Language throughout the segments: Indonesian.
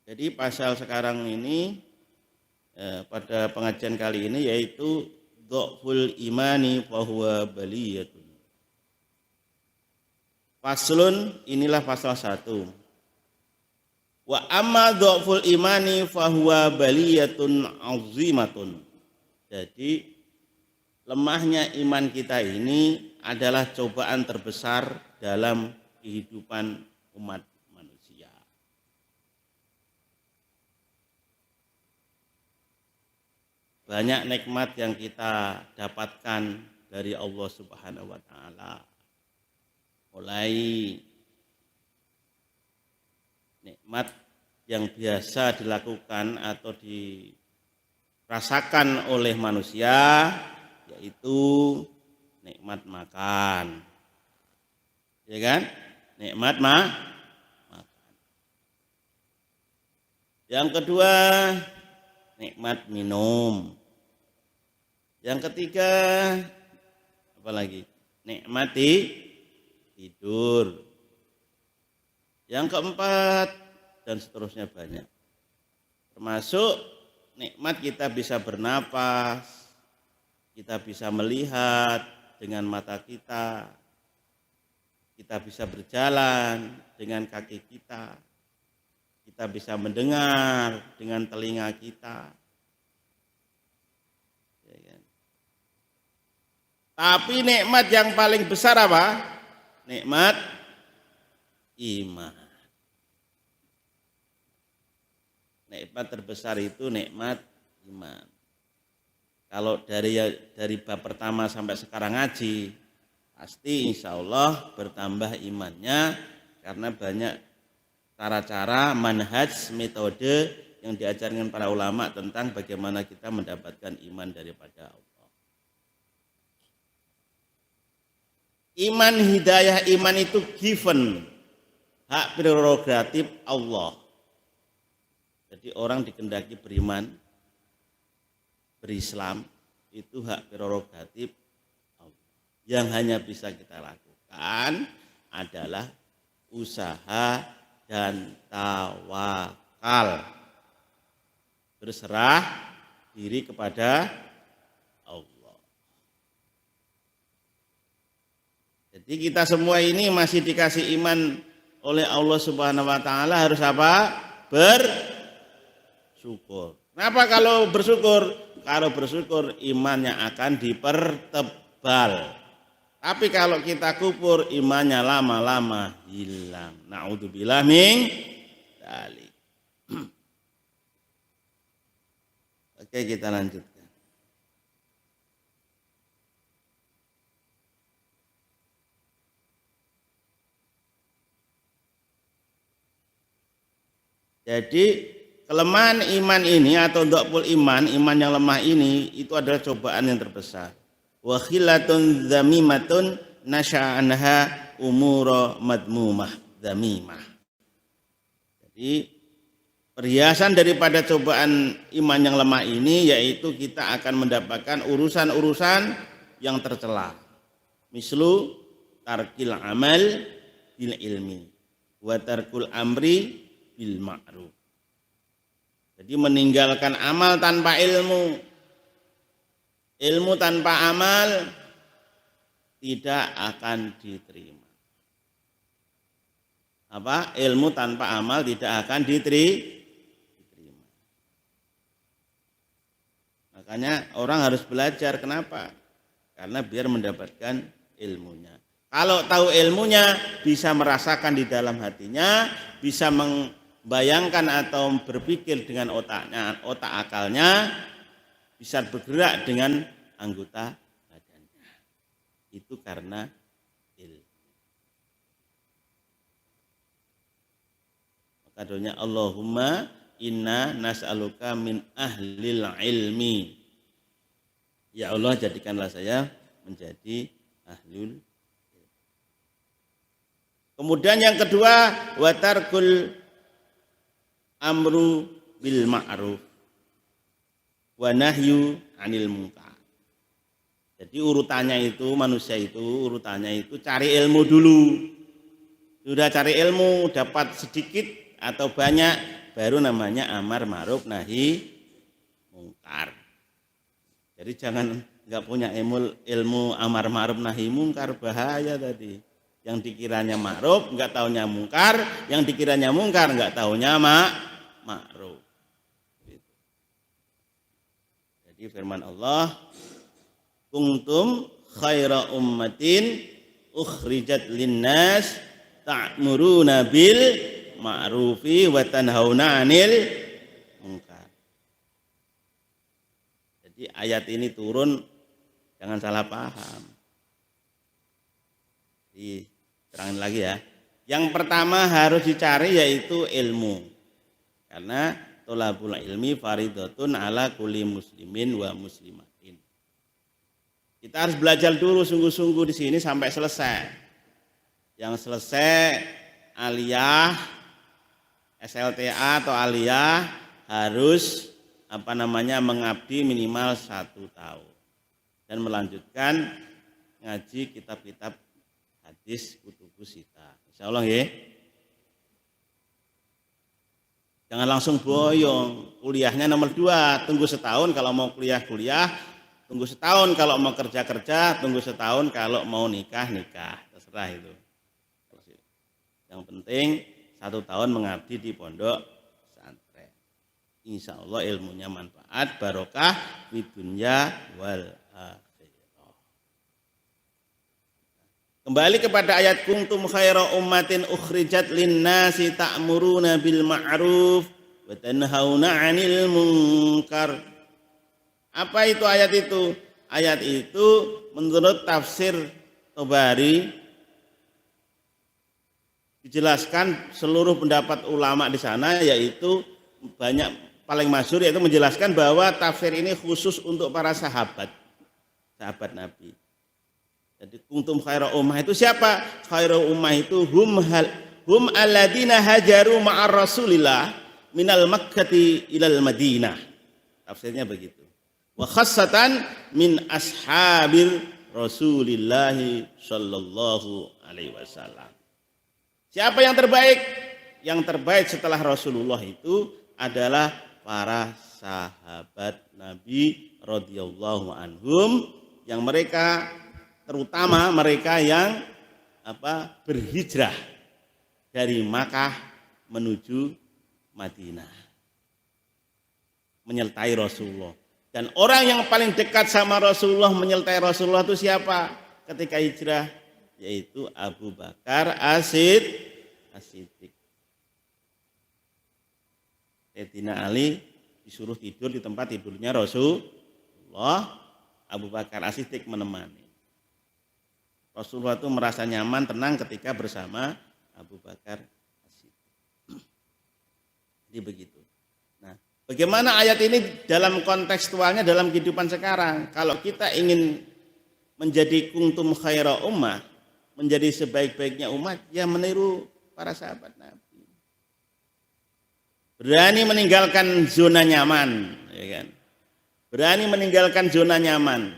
Jadi pasal sekarang ini pada pengajian kali ini yaitu dhaful imani fahuwa baliyatun. Faslun, inilah pasal 1. Wa amma dhaful imani fahuwa baliyatun azimatun. Jadi lemahnya iman kita ini adalah cobaan terbesar dalam kehidupan umat manusia. Banyak nikmat yang kita dapatkan dari Allah Subhanahu wa taala. Mulai nikmat yang biasa dilakukan atau dirasakan oleh manusia, yaitu nikmat makan. Ya kan? Nikmat makan. Yang kedua, nikmat minum. Yang ketiga, apa lagi? Nikmat tidur. Yang keempat, dan seterusnya banyak. Termasuk nikmat kita bisa bernapas, kita bisa melihat dengan mata kita bisa berjalan dengan kaki kita bisa mendengar dengan telinga kita. Ya kan? Tapi nikmat yang paling besar apa? Nikmat iman. Nikmat terbesar itu nikmat iman. Kalau dari bab pertama sampai sekarang ngaji, pasti insya Allah bertambah imannya karena banyak cara-cara, manhaj, metode yang diajarkan para ulama tentang bagaimana kita mendapatkan iman daripada Allah. Iman, hidayah iman itu given, hak prerogatif Allah. Jadi orang dikehendaki beriman, berislam, itu hak prerogatif Allah. Yang hanya bisa kita lakukan adalah usaha dan tawakal, berserah diri kepada Allah. Jadi kita semua ini masih dikasih iman oleh Allah Subhanahu wa taala, harus apa? Bersyukur. Kenapa kalau bersyukur? Kalau bersyukur imannya akan dipertebal. Tapi kalau kita kufur, imannya lama-lama hilang. Na'udzubillah min dzalik. Oke, kita lanjutkan. Jadi kelemahan iman ini atau dhaful iman yang lemah ini itu adalah cobaan yang terbesar. Wa khillatun dzamimatun nasya'anha umura madmumah dzamimah. Jadi perhiasan daripada cobaan iman yang lemah ini yaitu kita akan mendapatkan urusan-urusan yang tercela. Mislu tarkil amal bil ilmi wa tarkul amri bil ma'ruf. Jadi meninggalkan amal tanpa ilmu. Ilmu tanpa amal tidak akan diterima. Apa? Ilmu tanpa amal tidak akan diterima. Makanya orang harus belajar. Kenapa? Karena biar mendapatkan ilmunya. Kalau tahu ilmunya, bisa merasakan di dalam hatinya, bisa membayangkan atau berpikir dengan otaknya, otak akalnya, bisa bergerak dengan anggota badannya. Itu karena ilmu. Maka doanya Allahumma inna nas'aluka min ahlil ilmi. Ya Allah, jadikanlah saya menjadi ahlul ilmi. Kemudian yang kedua, wa tarkul amru bil ma'ruf wa nahyu 'anil munkar. Jadi urutannya itu manusia itu urutannya itu cari ilmu dulu. Sudah cari ilmu, dapat sedikit atau banyak, baru namanya amar ma'ruf nahi mungkar. Jadi jangan nggak punya ilmu amar ma'ruf nahi mungkar, bahaya tadi. Yang dikiranya ma'ruf nggak taunya mungkar, yang dikiranya mungkar nggak taunya ma'ruf. Jadi firman Allah, kuntum khaira ummatin ukhrijat linnas ta'muruna bil ma'rufi wa tanhauna 'anil munkar. Jadi ayat ini turun, jangan salah paham. Terangin lagi ya. Yang pertama harus dicari yaitu ilmu. Karena tolabul ilmi faridatun ala kulli muslimin wa muslimatin. Kita harus belajar dulu sungguh-sungguh di sini sampai selesai. Yang selesai aliyah, SLTA atau aliyah harus mengabdi minimal 1 tahun dan melanjutkan ngaji kitab-kitab hadis kutubus sittah. Insyaallah ya. Jangan langsung boyong. Kuliahnya nomor 2, tunggu setahun kalau mau kuliah, tunggu setahun kalau mau kerja, tunggu setahun kalau mau nikah. Terserah itu. Yang penting 1 tahun mengabdi di pondok pesantren. Insyaallah ilmunya manfaat, barokah di dunya wal akhirah. Kembali kepada ayat kuntum khaira ummatin ukhrijat linnasi ta'muruna bil ma'ruf wa tanhauna 'anil munkar. Apa itu ayat itu? Ayat itu menurut tafsir Tabari dijelaskan seluruh pendapat ulama di sana, yaitu paling masyhur yaitu menjelaskan bahwa tafsir ini khusus untuk para sahabat Nabi. Jadi kuntum khaira ummah itu siapa? Khaira ummah itu hum alladzina hajaru ma'ar Rasulillah minal Makkati ilal Madinah. Tafsirnya begitu. Wa khassatan min ashabir Rasulillah sallallahu alaihi wasallam. Siapa yang terbaik? Yang terbaik setelah Rasulullah itu adalah para sahabat Nabi radhiyallahu anhum, yang mereka terutama mereka yang berhijrah dari Makkah menuju Madinah menyertai Rasulullah. Dan orang yang paling dekat sama Rasulullah, menyertai Rasulullah itu siapa ketika hijrah? Yaitu Abu Bakar As-Siddiq. Sayyidina Ali disuruh tidur di tempat tidurnya Rasulullah, Abu Bakar As-Siddiq menemani. Rasulullah itu merasa nyaman, tenang ketika bersama Abu Bakar As-Siddiq. Jadi begitu. Nah, bagaimana ayat ini dalam kontekstualnya dalam kehidupan sekarang? Kalau kita ingin menjadi kuntum khaira ummah, menjadi sebaik-baiknya umat, ya meniru para sahabat Nabi. Berani meninggalkan zona nyaman, ya kan? Berani meninggalkan zona nyaman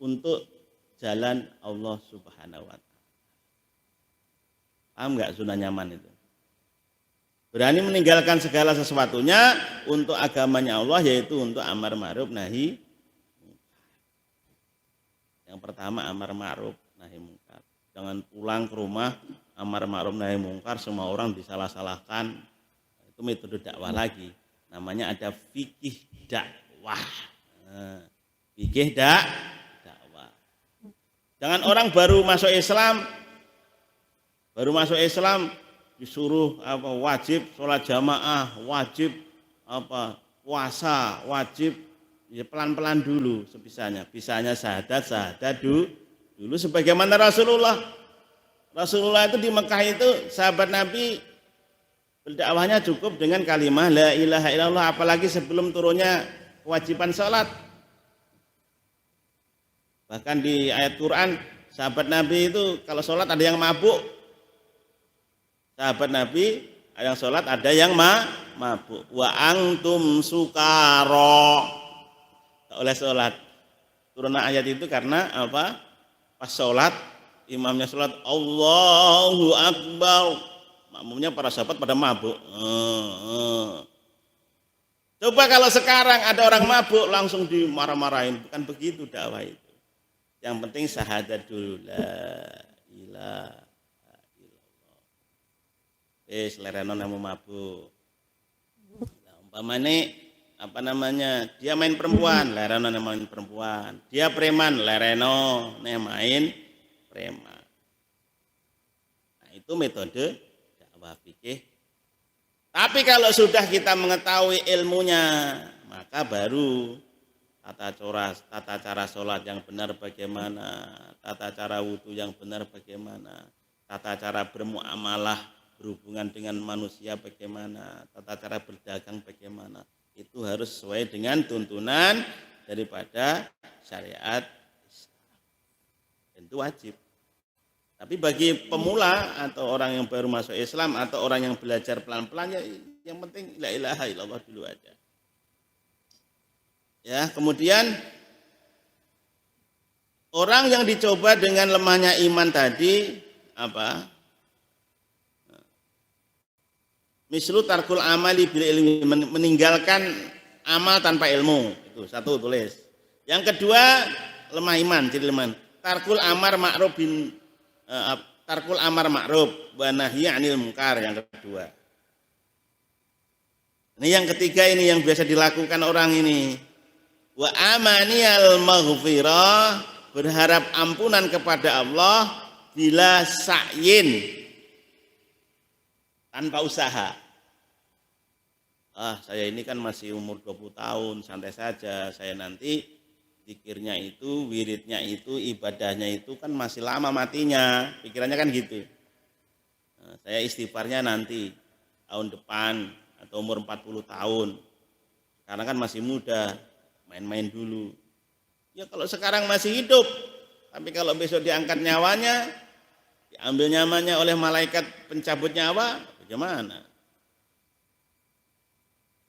untuk jalan Allah Subhanahu wa taala. Paham enggak zona nyaman itu? Berani meninggalkan segala sesuatunya untuk agamanya Allah, yaitu untuk amar ma'ruf nahi mungkar. Yang pertama amar ma'ruf nahi mungkar. Jangan pulang ke rumah amar ma'ruf nahi mungkar semua orang disalah-salahkan. Itu metode dakwah lagi. Namanya ada fikih dakwah. Fikih dakwah. Jangan orang baru masuk Islam disuruh wajib sholat jamaah, wajib puasa, wajib, ya pelan-pelan dulu sebisanya. Bisanya syahadat dulu sebagaimana Rasulullah. Rasulullah itu di Mekah itu sahabat Nabi berdakwahnya cukup dengan kalimah la ilaha illallah, apalagi sebelum turunnya kewajiban sholat. Bahkan di ayat Quran, sahabat Nabi itu kalau sholat ada yang mabuk. Sahabat Nabi yang sholat ada yang mabuk. Wa antum sukaro. Tak oleh sholat. Turun ayat itu karena apa? Pas sholat, imamnya sholat Allahu Akbar. makmumnya para sahabat pada mabuk. Coba kalau sekarang ada orang mabuk langsung dimarah-marahin, bukan begitu dakwah itu. Yang penting syahadat dulu, la ilaha illallah. Lereno nemu mabuk. Nah, umpamane dia main perempuan, lereno main perempuan. Dia preman, lereno main preman. Nah, itu metode dakwah fikih. Tapi kalau sudah kita mengetahui ilmunya, maka baru tata cara sholat yang benar bagaimana, tata cara wudhu yang benar bagaimana, tata cara bermuamalah, berhubungan dengan manusia bagaimana, tata cara berdagang bagaimana. Itu harus sesuai dengan tuntunan daripada syariat Islam. Itu wajib. Tapi bagi pemula atau orang yang baru masuk Islam atau orang yang belajar pelan-pelan, ya yang penting la ilaha illallah dulu aja. Ya, kemudian orang yang dicoba dengan lemahnya iman tadi apa? Mislu tarkul amali bil ilmi, meninggalkan amal tanpa ilmu. Itu satu, tulis. Yang kedua, lemah iman, jadi lemah. Tarkul amar ma'ruf wa nahyi 'anil munkar, yang kedua. Ini yang ketiga, ini yang biasa dilakukan orang ini. Wa amaniyal maghfirah, berharap ampunan kepada Allah bila sa'yin, tanpa usaha. Saya ini kan masih umur 20 tahun, santai saja. Saya nanti zikirnya itu, wiridnya itu, ibadahnya itu kan masih lama matinya. Pikirannya kan gitu. Saya istighfarnya nanti tahun depan atau umur 40 tahun. Sekarang kan masih muda, main-main dulu. Ya kalau sekarang masih hidup, tapi kalau besok diangkat nyawanya, diambil nyawanya oleh malaikat pencabut nyawa, bagaimana?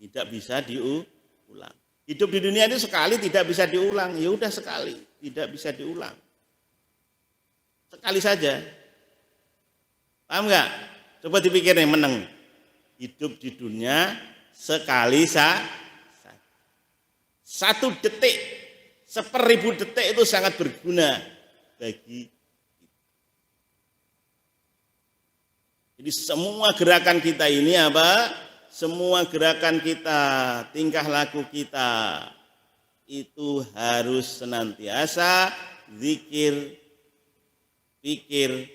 Tidak bisa diulang. Hidup di dunia itu sekali, tidak bisa diulang. Ya udah sekali, tidak bisa diulang. Sekali saja. Paham nggak? Coba dipikir nih, meneng. Hidup di dunia sekali saja. 1 detik, 1000 detik itu sangat berguna bagi kita. Jadi semua gerakan kita ini apa? Semua gerakan kita, tingkah laku kita itu harus senantiasa zikir, pikir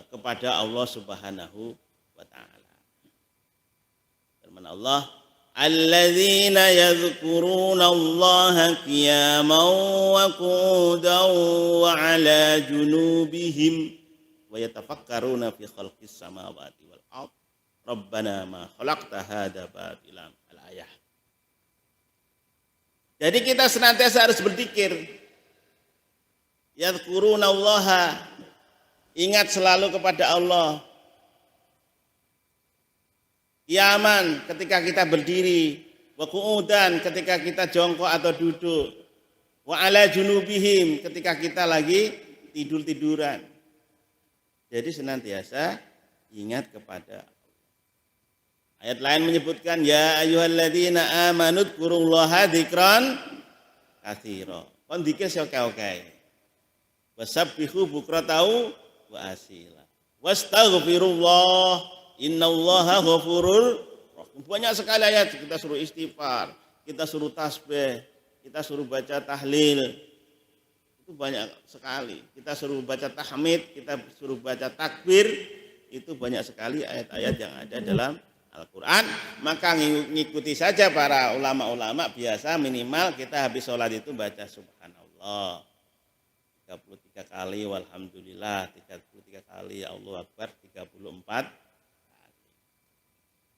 kepada Allah Subhanahu wa taala. Firman Allah, alladzina yadhkuruna Allaha qiyaman wa qu'udan wa 'ala junubihim wa yatafakkaruna fi khalqis samawati wal ardh Rabbana ma khalaqta hadza batilan, al-ayah. Jadi kita senantiasa harus berzikir. Yadhkurunallaha, ingat selalu kepada Allah. Qiyaman, ketika kita berdiri, wa qu'udan, ketika kita jongkok atau duduk, wa ala junubihim, ketika kita lagi tidur-tiduran. Jadi senantiasa ingat kepada Allah. Ayat lain menyebutkan ya ayyuhalladzina amanu dzkurullaha dzikran katsira. Kon zikir oke-oke. Wasabbihu bukratan wa asila. Wastaghfirullah innallaha ghafurur rahim. Banyak sekali ayat kita suruh istighfar, kita suruh tasbih, kita suruh baca tahlil. Itu banyak sekali. Kita suruh baca tahmid, kita suruh baca takbir. Itu banyak sekali ayat-ayat yang ada dalam Al-Quran. Maka ngikuti saja para ulama-ulama, biasa minimal kita habis sholat itu baca subhanallah 33 kali, walhamdulillah 33 kali, ya Allah Akbar 34 kali.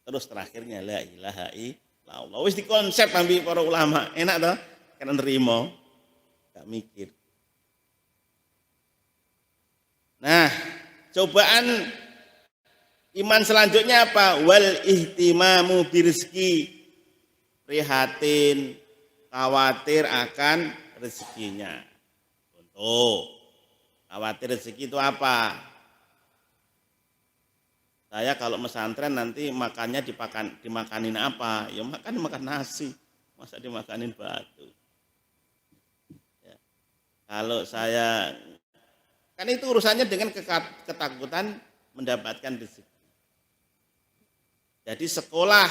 Terus terakhirnya la ilaha illallah. Wis dikonsep ambil para ulama, enak toh? Karena nerimo, gak mikir. Nah, cobaan iman selanjutnya apa? Wal ihtimamu birizki, prihatin, khawatir akan rezekinya. Contoh, khawatir rezeki itu apa? Saya kalau pesantren nanti makannya dimakanin apa? Ya makan nasi, masa dimakanin batu. Ya. Kalau saya kan itu urusannya dengan ketakutan mendapatkan rezeki. Jadi sekolah,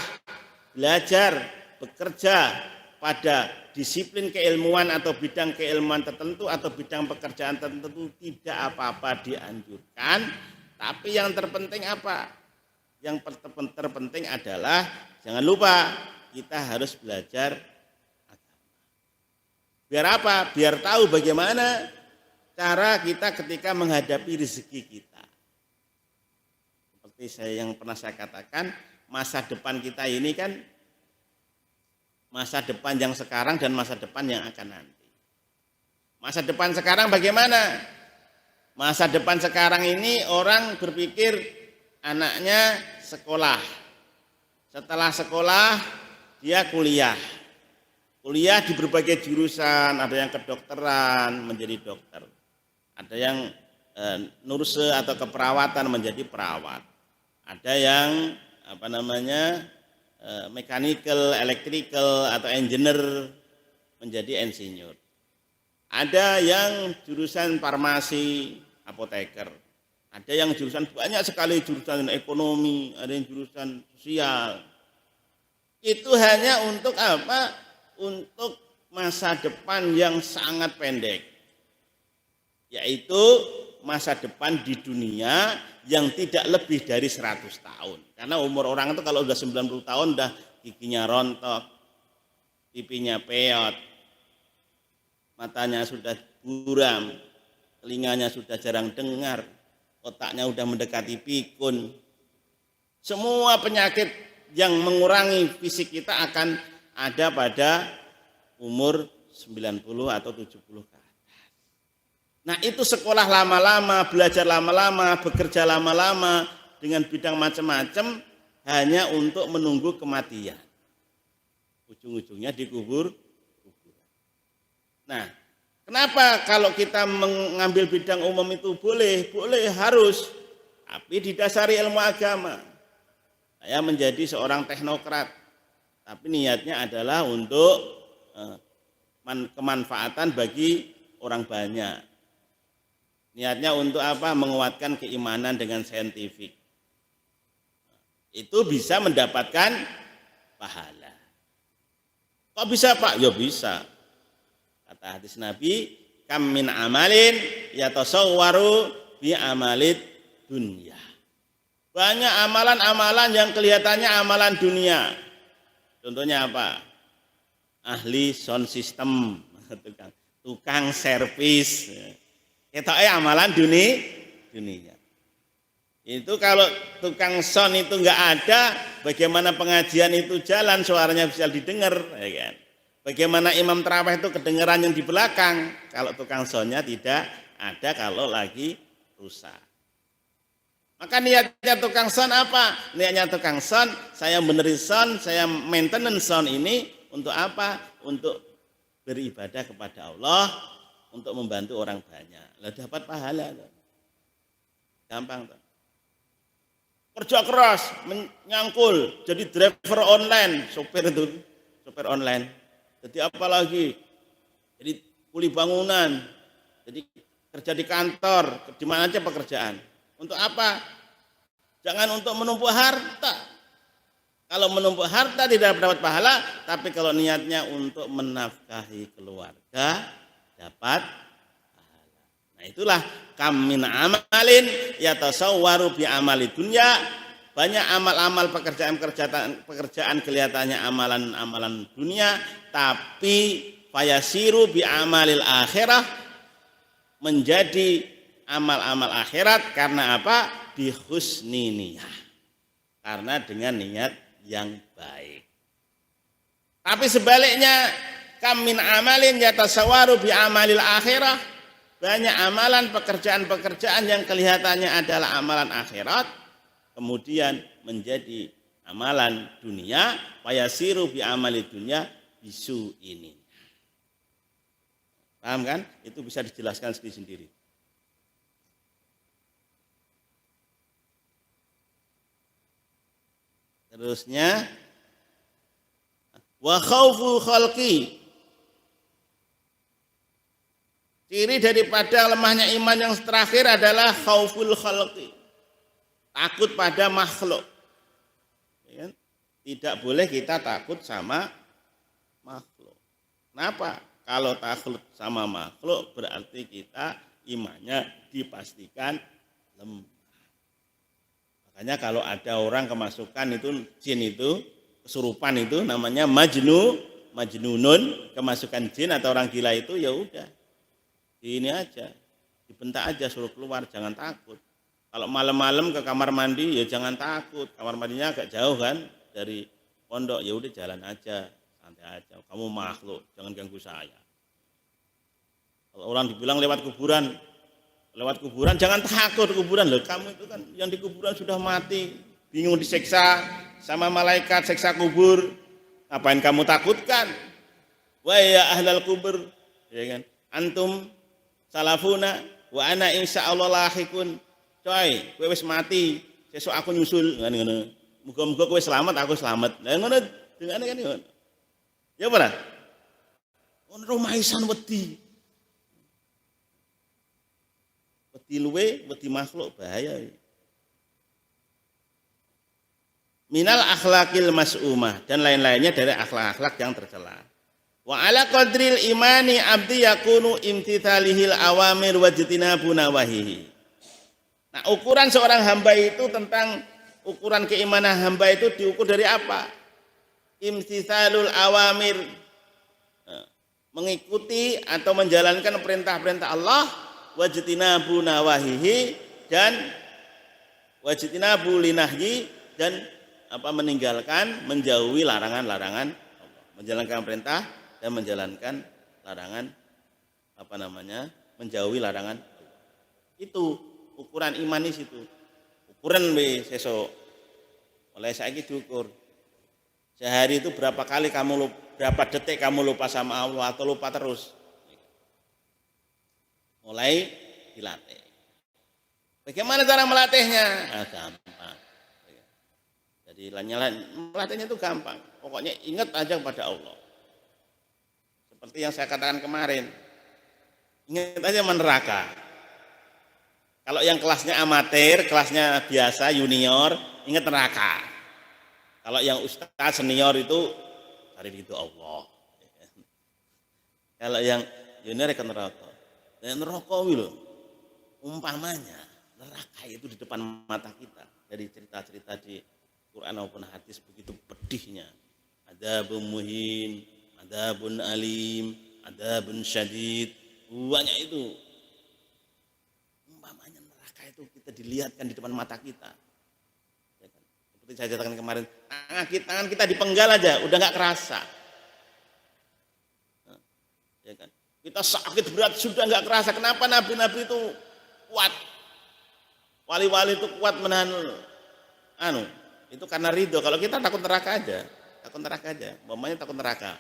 belajar, bekerja pada disiplin keilmuan atau bidang keilmuan tertentu atau bidang pekerjaan tertentu tidak apa-apa dianjurkan. Tapi yang terpenting apa? Yang terpenting adalah jangan lupa kita harus belajar agama. Biar apa? Biar tahu bagaimana cara kita ketika menghadapi rezeki kita. Seperti yang pernah saya katakan, masa depan kita ini kan masa depan yang sekarang dan masa depan yang akan nanti. Masa depan sekarang bagaimana? Masa depan sekarang ini orang berpikir anaknya sekolah. Setelah sekolah dia kuliah. Kuliah di berbagai jurusan, ada yang kedokteran menjadi dokter. Ada yang nurse atau keperawatan menjadi perawat. Ada yang mechanical, electrical atau engineer menjadi insinyur. Ada yang jurusan farmasi, apoteker. Ada yang jurusan banyak sekali jurusan ekonomi, ada yang jurusan sosial. Itu hanya untuk apa? Untuk masa depan yang sangat pendek. Yaitu masa depan di dunia yang tidak lebih dari 100 tahun. Karena umur orang itu kalau sudah 90 tahun udah giginya rontok, pipinya peot, matanya sudah buram, telinganya sudah jarang dengar, otaknya sudah mendekati pikun. Semua penyakit yang mengurangi fisik kita akan ada pada umur 90 atau 70 ke atas. Nah itu sekolah lama-lama, belajar lama-lama, bekerja lama-lama dengan bidang macam-macam hanya untuk menunggu kematian. Ujung-ujungnya dikubur. Nah, kenapa kalau kita mengambil bidang umum itu boleh harus, tapi didasari ilmu agama. Saya menjadi seorang teknokrat, tapi niatnya adalah untuk kemanfaatan bagi orang banyak. Niatnya untuk apa? Menguatkan keimanan dengan saintifik. Itu bisa mendapatkan pahala. Kok bisa Pak? Ya bisa. Kata hadis Nabi, kam min amalin yatasawwaru bi amalid dunya. Banyak amalan-amalan yang kelihatannya amalan dunia. Contohnya apa? Ahli sound system, tukang servis. Ketoknya amalan dunia. Itu kalau tukang sound itu enggak ada, bagaimana pengajian itu jalan, suaranya bisa didengar, ya kan? Bagaimana imam tarawih itu kedengaran yang di belakang kalau tukang soundnya tidak ada, kalau lagi rusak. Maka niatnya tukang sound apa? Niatnya tukang sound, saya benerin sound, saya maintenance sound ini untuk apa? Untuk beribadah kepada Allah, untuk membantu orang banyak. Lah dapat pahala. Gampang tuh. Kerja keras, menyangkul, jadi driver online, sopir online. Jadi apa lagi? Jadi kuli bangunan, jadi kerja di kantor, di mana aja pekerjaan. Untuk apa? Jangan untuk menumpuk harta. Kalau menumpuk harta tidak dapat pahala, tapi kalau niatnya untuk menafkahi keluarga dapat pahala. Nah itulah kam min amalin yatasawwaru bi amali dunya. Banyak amal-amal pekerjaan kelihatannya amalan dunia, tapi fayasiru bi amalil akhirah, menjadi amal-amal akhirat karena apa? Bi husni niyah. Karena dengan niat yang baik. Tapi sebaliknya, kam min amalin yatasawwaru bi amalil akhirah, banyak amalan pekerjaan-pekerjaan yang kelihatannya adalah amalan akhirat, kemudian menjadi amalan dunia, fayasiru bi amali dunia bisu ini. Paham kan? Itu bisa dijelaskan sendiri. Terusnya wa khaufu khalqi. Ciri daripada lemahnya iman yang terakhir adalah khauful khalqi. Takut pada makhluk. Ya, tidak boleh kita takut sama makhluk. Kenapa? Kalau takut sama makhluk berarti kita imannya dipastikan lemah. Makanya kalau ada orang kemasukan itu jin itu, kesurupan itu namanya majnunun, kemasukan jin atau orang gila itu ya udah. Ini aja, dibentak aja suruh keluar, jangan takut. Kalau malam-malam ke kamar mandi ya jangan takut, kamar mandinya agak jauh kan dari pondok, ya udah jalan aja, santai aja. Kamu makhluk, jangan ganggu saya. Kalau orang dibilang lewat kuburan jangan takut kuburan loh. Kamu itu kan yang di kuburan sudah mati, bingung disiksa sama malaikat siksa kubur. Ngapain kamu takutkan? Wa ya ahlal kubur, ya kan? Antum salafuna wa ana insyaallah lahikun. Coy, kowe wis mati, sesuk aku nyusul ngono. Muga-muga kowe selamat, aku selamat. Lah ngono dengane kan ngono. Ya ora? Ono rumaisan wedi. Wedi luwe, wedi makhluk bahaya. Minal akhlaqil mas'umah dan lain-lainnya dari akhlak-akhlak yang tercela. Wa ala qadril imani abdi yakunu imtithalihil awamir wajtina nawahihi. Nah, ukuran seorang hamba itu tentang ukuran keimanan hamba itu diukur dari apa? Imtithalul awamir, mengikuti atau menjalankan perintah-perintah Allah, wajtinabu nawahihi dan wajtinabu linahyi dan meninggalkan, menjauhi larangan-larangan Allah. Menjalankan perintah dan menjalankan larangan menjauhi larangan Allah. Itu ukuran iman di situ. Ukuran sesuk. Oleh saiki diukur. Sehari itu berapa detik kamu lupa sama Allah atau lupa terus. Mulai dilatih. Bagaimana cara melatihnya? Gampang. Jadi melatihnya itu gampang. Pokoknya ingat aja kepada Allah. Seperti yang saya katakan kemarin. Ingat aja neraka. Kalau yang kelasnya amatir, kelasnya biasa, junior, ingat neraka. Kalau yang ustaz senior itu cari ridho Allah. Kalau yang junior ke neraka. Dan neraka itu umpamanya neraka itu di depan mata kita. Dari cerita-cerita di Quran maupun hadis begitu pedihnya. Adzabun muhin, adzabun alim, adzabun syadid. Banyak itu. Umpamanya neraka itu kita dilihatkan di depan mata kita. Ya kan? Seperti saya katakan kemarin, tangan kita dipenggal aja, udah nggak kerasa. Ya kan? Kita sakit berat sudah nggak kerasa. Kenapa nabi-nabi itu kuat? Wali-wali itu kuat menahan itu karena ridho. Kalau kita takut neraka aja. Umpamanya takut neraka.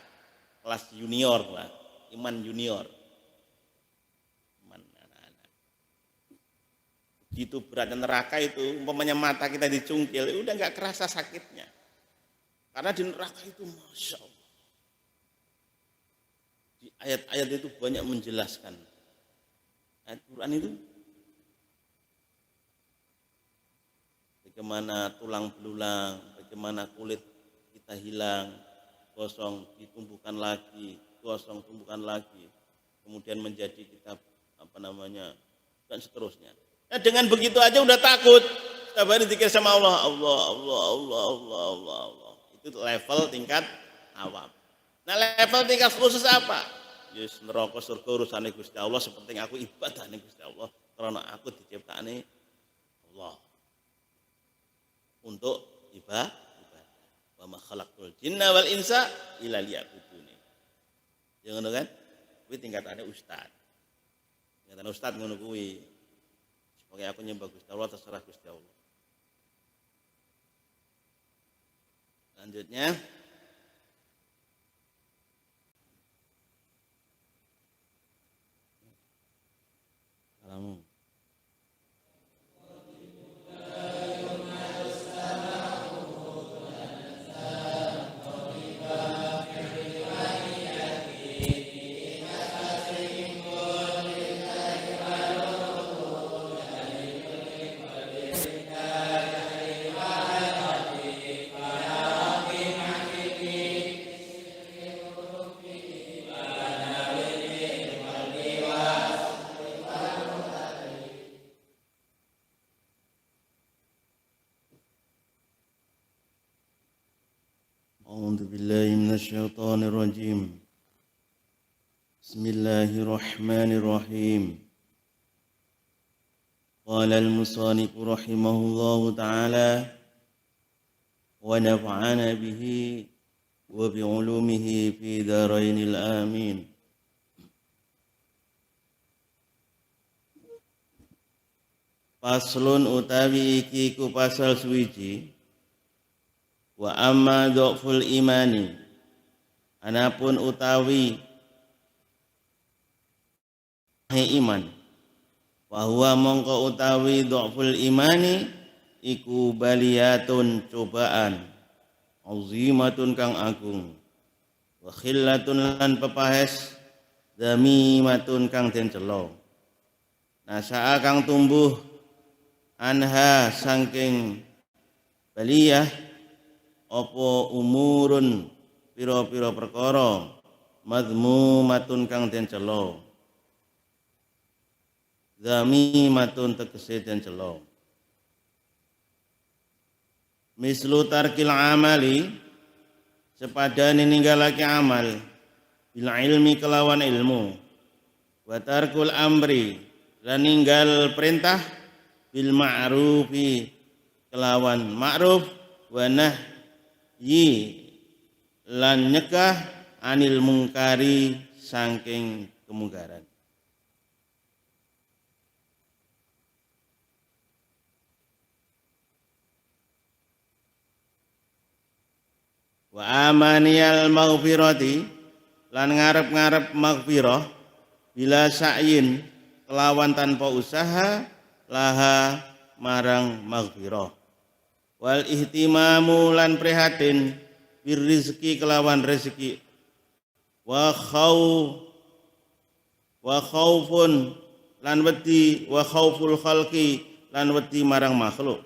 Kelas junior lah, iman junior. Gitu beratnya neraka itu, umpamanya mata kita dicungkil, udah nggak kerasa sakitnya. Karena di neraka itu masya Allah. Di ayat-ayat itu banyak menjelaskan. Ayat Quran itu bagaimana tulang belulang, bagaimana kulit kita hilang, gosong ditumbuhkan lagi, gosong tumbuhkan lagi, kemudian menjadi kita dan seterusnya. Nah, dengan begitu aja udah takut. Setiap hari dikir sama Allah, Allah. Itu level tingkat awam. Nah, level tingkat khusus apa? Yes, neraka surga urusane Gusti Allah, sepenting aku ibadahne Gusti Allah, karena aku diciptakane Allah untuk ibadah. Wa ma khalaqtul jinna wal insa illa liya'budun. Ya ngono kan? Kuwi tingkatane ustaz. Tingkatan ustaz ngono kuwi. Oke, aku nyembah Gusti Allah, terserah Gusti Allah. Selanjutnya salamu. أعوذ بالله من الشيطان الرجيم بسم الله الرحمن الرحيم قال المصنف رحمه الله تعالى ونفعنا به وبعلومه في دارين الآمين. Paslun utawi iki ku pasal suwiji. Wa amma dhaful imani, anapun utawi iman, wa huwa mongko utawi dhaful imani iku baliyatun cobaan azimatun kang agung, wa khillatun lan pepahes damimatun kang den cela, nasaa kang tumbuh anha saking baliyah apa umurun pira-pira perkara madmumatun kang den cela, zamimatun tegese den cela. Mislu tarkil amali, sepadane ninggalake amal, bil ilmi kelawan ilmu, wa tarkul amri lan ninggal perintah, bil ma'rufi kelawan ma'ruf, wa nahyi lan nyegah anil mungkari saking kemungkaran. Wa amaniyal maghfirati lan ngarep-ngarep maghfirah bila sa'yin kelawan tanpa usaha laha marang maghfirah. Wal ihtimamu lan prihatin bir rizki kelawan rezeki. Wa khaufun lan wedi, wa khauful khalqi lan wedi marang makhluk.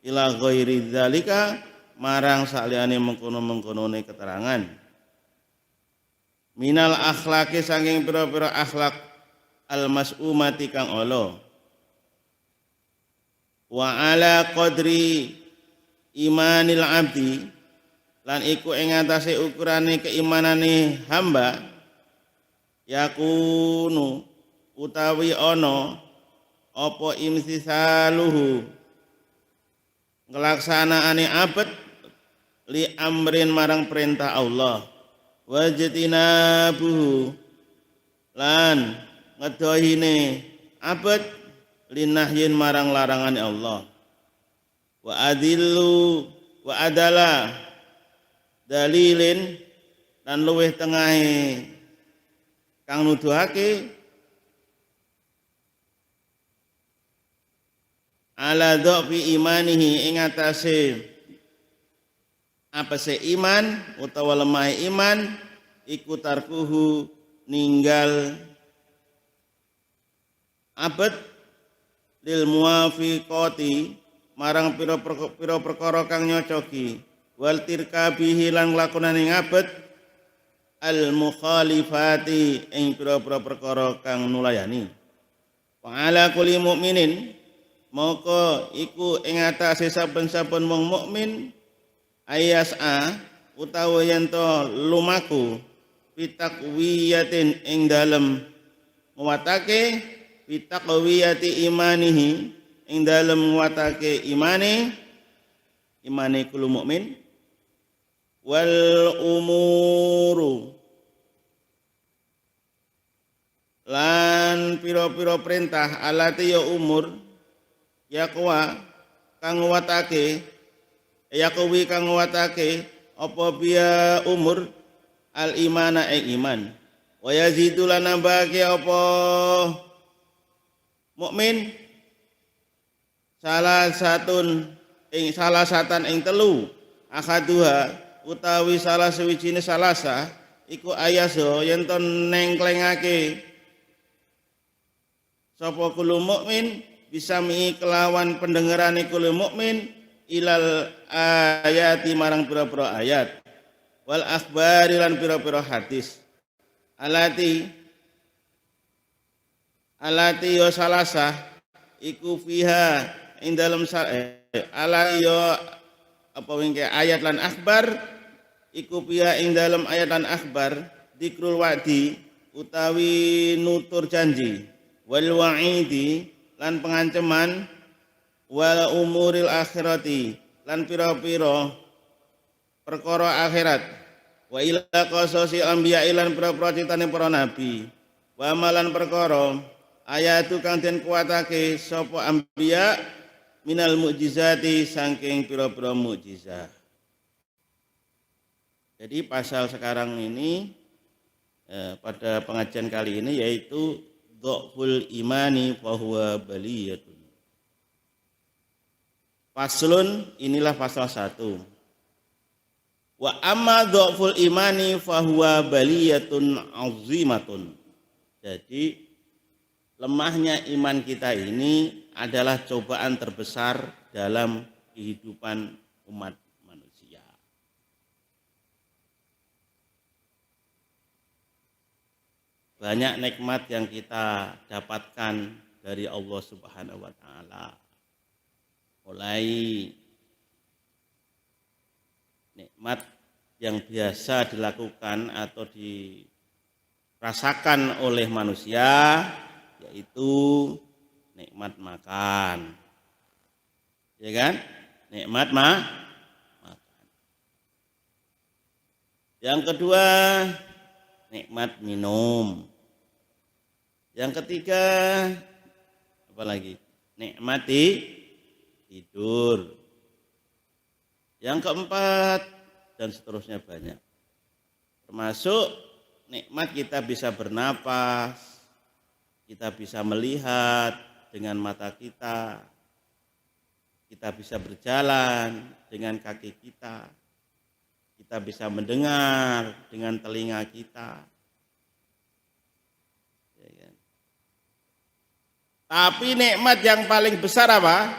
Ila ghairi dzalika marang saliyane mengkono-mengkonone keterangan. Minal akhlaqi saking pira-pira akhlak al mas'umati kang ala. Wa ala qadri imanil abdi lan iku ing atase ukurane keimanane hamba, yakunu utawi ana apa imtithaluhu nglaksanaane abet li amrin marang perintah Allah, wajtinabuhu lan ngedohine abet linahyin marang larangane Allah, wa adillu wa adala dalilin lan luweh tengahe kang nuduhake ala dhafi imanihi ing atase apese iman utawa lemah iman iku tarkuhu ninggal abet lil muwafiqati marang pira perkara kang nyocoki, wal tirkabihi lan nglakonane ngabet al mukhalifati ing pira-pira perkara kang nulayani. Wa ala kulli mukminin moko iku ing atase saben-saben wong mukmin ayasa utawa yen to lumaku pitaqwiyatin ing dalem nguwatake pitaqwiyati imanihi ing dalem nguwatake imane kulo mukmin, wal umuru lan pira-pira perintah alati ya umur yakwa kang nguwatake yakwi kang nguwatake apa biya umur al imana ing iman, wa yazidu lan nambahake apa mukmin salah satan ing telu akaduha utawi salah sewijine salasa iku ayaso yen to nengklengake sapa kulo mukmin bisa mi kelawan pendengarane kulo mukmin ilal ayati marang pira-pira ayat, wal akhbari lan pira-pira hadis alati yo salasa iku fiha ing dalem ala yo apa wingke ayat lan akhbar iku piya ing dalam ayat dan akhbar dikrul wa'di utawi nutur janji wal wa'idi lan pengancaman wal umuril akhirati lan pira-pira perkara akhirat wa ila qasasil anbiya lan pira-pira critane para nabi wa malan perkara ayatu kang den kuwatake sapa anbiya minal mukjizati saking pira-pira mukjizat. Jadi pasal sekarang ini pada pengajian kali ini yaitu dhaful imani fa huwa baliyatun. Faslun, inilah pasal 1. Wa amma dhaful imani fa huwa baliyatun azimatun. Jadi lemahnya iman kita ini adalah cobaan terbesar dalam kehidupan umat manusia. Banyak nikmat yang kita dapatkan dari Allah Subhanahu wa taala. Mulai nikmat yang biasa dilakukan atau dirasakan oleh manusia, yaitu nikmat makan, ya kan? Nikmat makan. Yang kedua, nikmat minum. Yang ketiga, apa lagi? Nikmat tidur. Yang keempat, dan seterusnya banyak. Termasuk nikmat kita bisa bernapas, kita bisa melihat dengan mata kita bisa berjalan dengan kaki kita bisa mendengar dengan telinga kita. Ya kan? Tapi nikmat yang paling besar apa?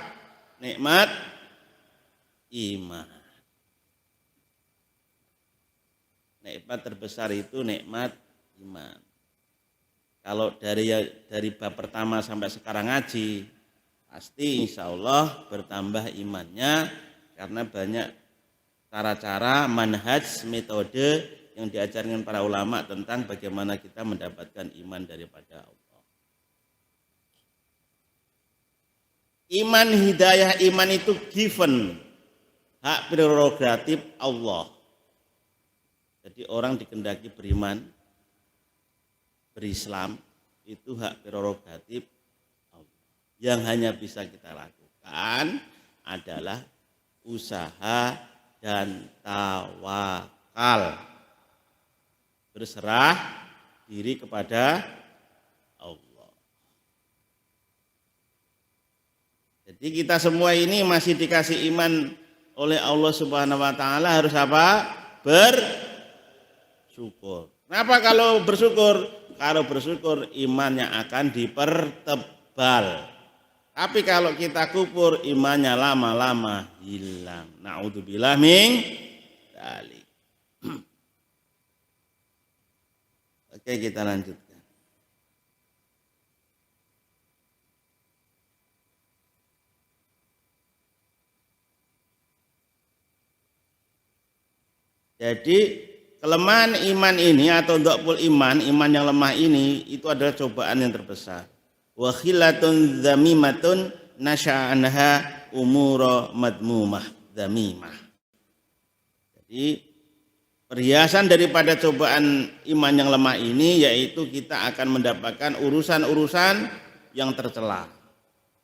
Nikmat iman. Nikmat terbesar itu nikmat iman. Kalau dari bab pertama sampai sekarang ngaji, pasti insya Allah bertambah imannya karena banyak cara-cara, manhaj, metode yang diajarkan para ulama tentang bagaimana kita mendapatkan iman daripada Allah. Iman, hidayah iman itu given, hak prerogatif Allah. Jadi orang dikehendaki beriman, berislam, itu hak prerogatif Allah. Yang hanya bisa kita lakukan adalah usaha dan tawakal. Berserah diri kepada Allah. Jadi kita semua ini masih dikasih iman oleh Allah Subhanahu wa taala, harus apa? Bersyukur. Kenapa kalau bersyukur? Kalau bersyukur imannya akan dipertebal. Tapi kalau kita kufur imannya lama-lama hilang. Na'udzubillah min dzalik. Oke, kita lanjutkan. Jadi kelemahan iman ini atau dhaful iman yang lemah ini itu adalah cobaan yang terbesar. Wa khillatun dzamimatun nasya'anha umura madmumah dzamimah. Jadi perhiasan daripada cobaan iman yang lemah ini yaitu kita akan mendapatkan urusan-urusan yang tercela.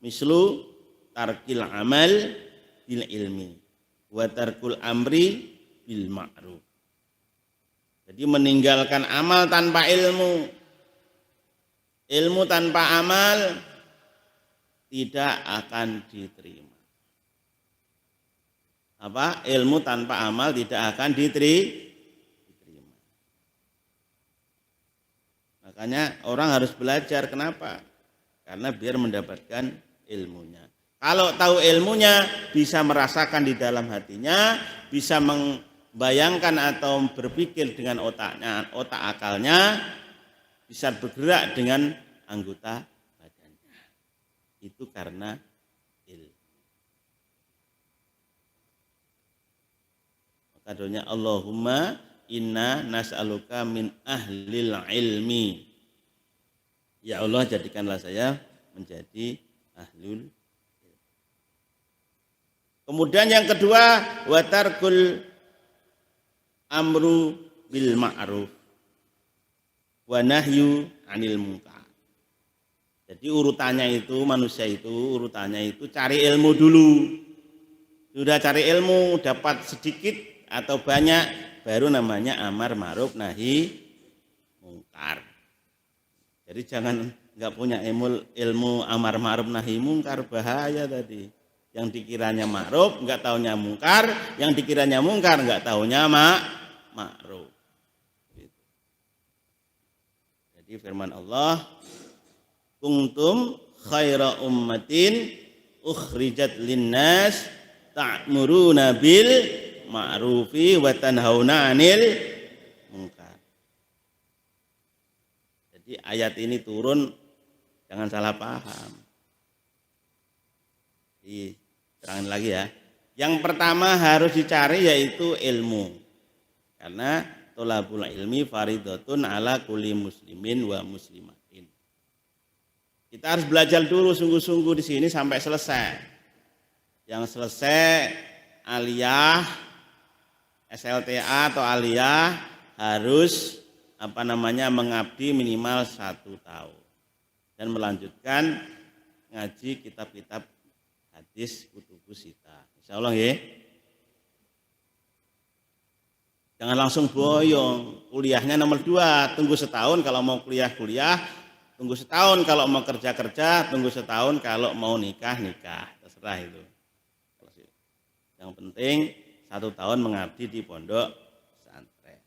Mislu tarkil amal bil ilmi wa tarkul amri bil ma'ruf. Jadi meninggalkan amal tanpa ilmu, ilmu tanpa amal tidak akan diterima. Apa? Ilmu tanpa amal tidak akan diterima. Makanya orang harus belajar. Kenapa? Karena biar mendapatkan ilmunya. Kalau tahu ilmunya, bisa merasakan di dalam hatinya, bisa bayangkan atau berpikir dengan otaknya, otak akalnya, bisa bergerak dengan anggota badannya. Itu karena ilmu. kadonya Allahumma inna nas'aluka min ahlil ilmi. Ya Allah, jadikanlah saya menjadi ahlul ilmi. Kemudian yang kedua, wa tarkul amru bil ma'ruf wa nahyu 'anil munkar. Jadi manusia itu urutannya itu cari ilmu dulu. Sudah cari ilmu, dapat sedikit atau banyak, baru namanya amar ma'ruf nahi mungkar. Jadi jangan nggak punya ilmu amar ma'ruf nahi mungkar, bahaya tadi. Yang dikiranya ma'ruf nggak taunya mungkar, yang dikiranya mungkar nggak taunya ma'ruf. Jadi firman Allah, kuntum khaira ummatin ukhrijat linnas ta'muruna bil ma'rufi wa tanhauna 'anil munkar. Jadi ayat ini turun, jangan salah paham. Terangin lagi ya. Yang pertama harus dicari yaitu ilmu. Karena tholabul ilmi faridatun ala kulli muslimin wa muslimatin. Kita harus belajar dulu sungguh-sungguh di sini sampai selesai. Yang selesai aliyah, SLTA atau aliyah harus mengabdi minimal 1 tahun dan melanjutkan ngaji kitab-kitab hadis kutubus sittah. Insyaallah ya. Jangan langsung boyong. Kuliahnya nomor 2, tunggu setahun kalau mau kuliah, tunggu setahun kalau mau kerja, tunggu setahun kalau mau nikah. Terserah itu. Yang penting 1 tahun mengabdi di pondok pesantren.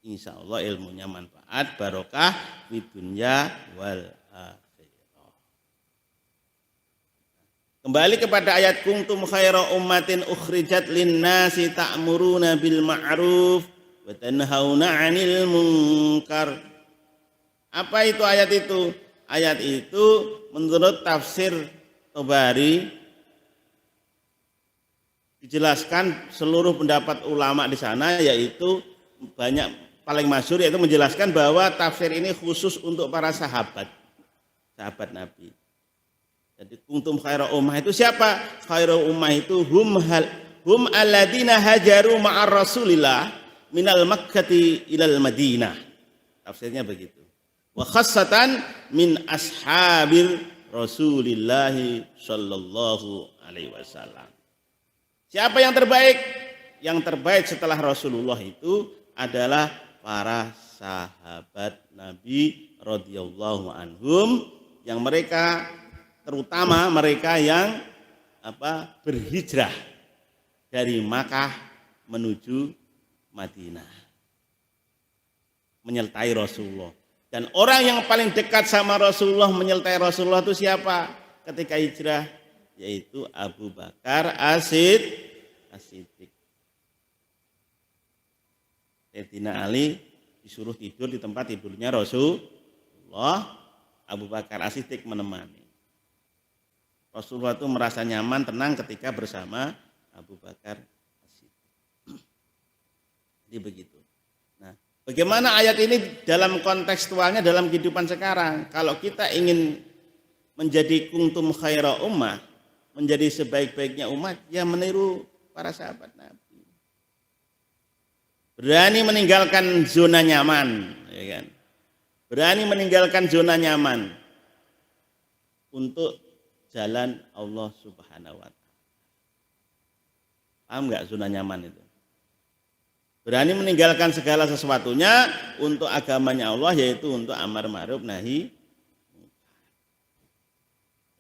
Insyaallah ilmunya manfaat, barokah di dunia wal akhirah. Kembali kepada ayat kuntum khaira ummatin ukhrijat linnasi ta'muruna bil ma'ruf wa tanhauna 'anil munkar. Apa itu ayat itu? Ayat itu menurut tafsir Tabari dijelaskan seluruh pendapat ulama di sana, yaitu paling masyhur yaitu menjelaskan bahwa tafsir ini khusus untuk para sahabat Nabi. Jadi kuntum khaira ummah itu siapa? Khaira ummah itu hum alladzina hajaru ma'ar Rasulillah minal Makkati ilal Madinah. Tafsirnya begitu. Wa khassatan min ashabil Rasulillah sallallahu alaihi wasallam. Siapa yang terbaik? Yang terbaik setelah Rasulullah itu adalah para sahabat Nabi radhiyallahu anhum, yang terutama mereka yang berhijrah dari Makkah menuju Madinah, menyertai Rasulullah. Dan orang yang paling dekat sama Rasulullah, menyertai Rasulullah itu siapa ketika hijrah? Yaitu Abu Bakar As-Siddiq. Sayyidina Ali disuruh tidur di tempat tidurnya Rasulullah, Abu Bakar As-Siddiq menemani. Rasulullah itu merasa nyaman, tenang ketika bersama Abu Bakar As-Siddiq. Jadi begitu. Nah, bagaimana ayat ini dalam kontekstualnya dalam kehidupan sekarang? Kalau kita ingin menjadi kuntum khaira ummah, menjadi sebaik-baiknya umat, ya meniru para sahabat Nabi. Berani meninggalkan zona nyaman, ya kan? Berani meninggalkan zona nyaman untuk jalan Allah Subhanahu wa taala. Paham enggak zona nyaman itu? Berani meninggalkan segala sesuatunya untuk agamanya Allah, yaitu untuk amar ma'ruf nahi munkar.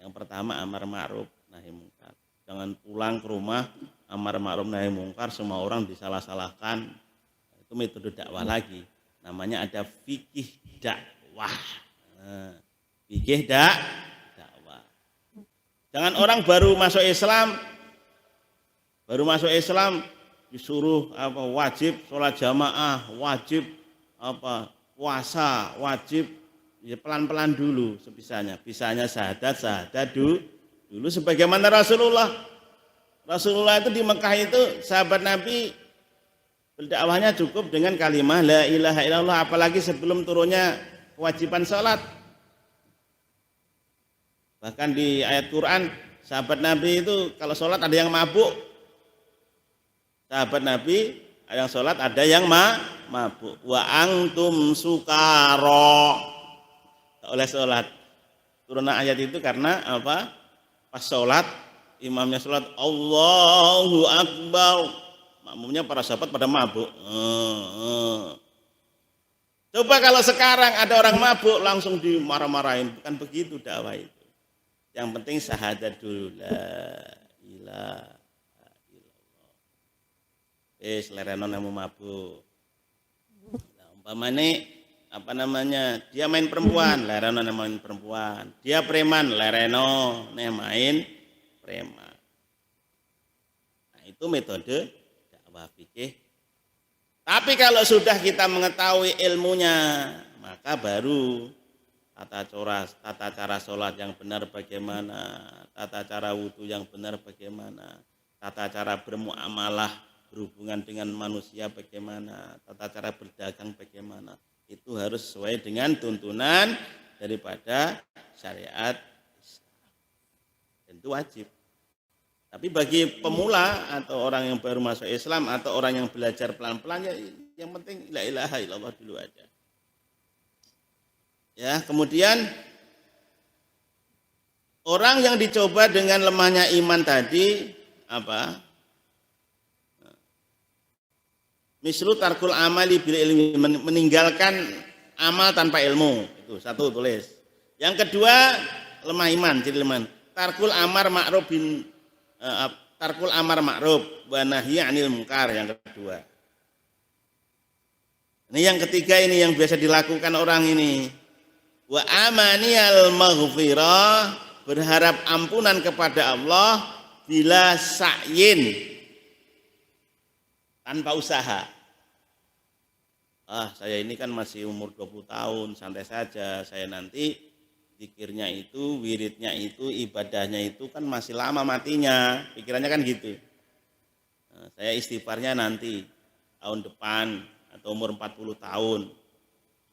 Yang pertama amar ma'ruf nahi munkar. Jangan pulang ke rumah amar ma'ruf nahi munkar semua orang disalah-salahkan. Itu metode dakwah lagi. Namanya ada fikih dakwah. Fikih dakwah. Jangan orang baru masuk Islam disuruh wajib sholat jamaah, wajib puasa, wajib, ya pelan-pelan dulu sebisanya. Bisanya syahadat dulu sebagaimana Rasulullah itu di Mekah itu sahabat Nabi Berdakwahnya cukup dengan kalimat la ilaha illallah, apalagi sebelum turunnya kewajiban sholat. Bahkan di ayat Quran, sahabat Nabi itu kalau sholat ada yang mabuk. Sahabat Nabi ada yang sholat, ada yang mabuk. Wa antum sukaro. Tak oleh sholat. Turun ayat itu karena apa? Pas sholat, imamnya sholat, Allahu Akbar. Makmumnya para sahabat pada mabuk. Coba kalau sekarang ada orang mabuk langsung dimarah-marahin. Bukan begitu dakwah itu. Yang penting syahadat dulu, la ilaha illallah. Lerenon yang mabuk. Nah, umpamane apa namanya? Dia main perempuan, lerenon yang main perempuan. Dia preman, lereno yang main preman. Nah, itu metode dakwah fikih. Tapi kalau sudah kita mengetahui ilmunya, maka baru tata cara sholat yang benar bagaimana, tata cara wudhu yang benar bagaimana, tata cara bermuamalah berhubungan dengan manusia bagaimana, tata cara berdagang bagaimana. Itu harus sesuai dengan tuntunan daripada syariat Islam. Tentu wajib. Tapi bagi pemula atau orang yang baru masuk Islam atau orang yang belajar pelan-pelan, ya yang penting la ilaha illallah dulu aja. Ya, kemudian orang yang dicoba dengan lemahnya iman tadi apa? Mislu tarkul amali bil ilmi, meninggalkan amal tanpa ilmu. Itu satu, tulis. Yang kedua, lemah iman, jadi lemah. Tarkul amar ma'ruf tarkul amar ma'ruf wa nahyi 'anil munkar, yang kedua. Ini yang ketiga, ini yang biasa dilakukan orang ini. Wa amaniyal maghfirah, berharap ampunan kepada Allah bila sa'yin, tanpa usaha. Saya ini kan masih umur 20 tahun, santai saja. Saya nanti zikirnya itu, wiridnya itu, ibadahnya itu kan masih lama matinya. Pikirannya kan gitu. Saya istighfarnya nanti tahun depan atau umur 40 tahun.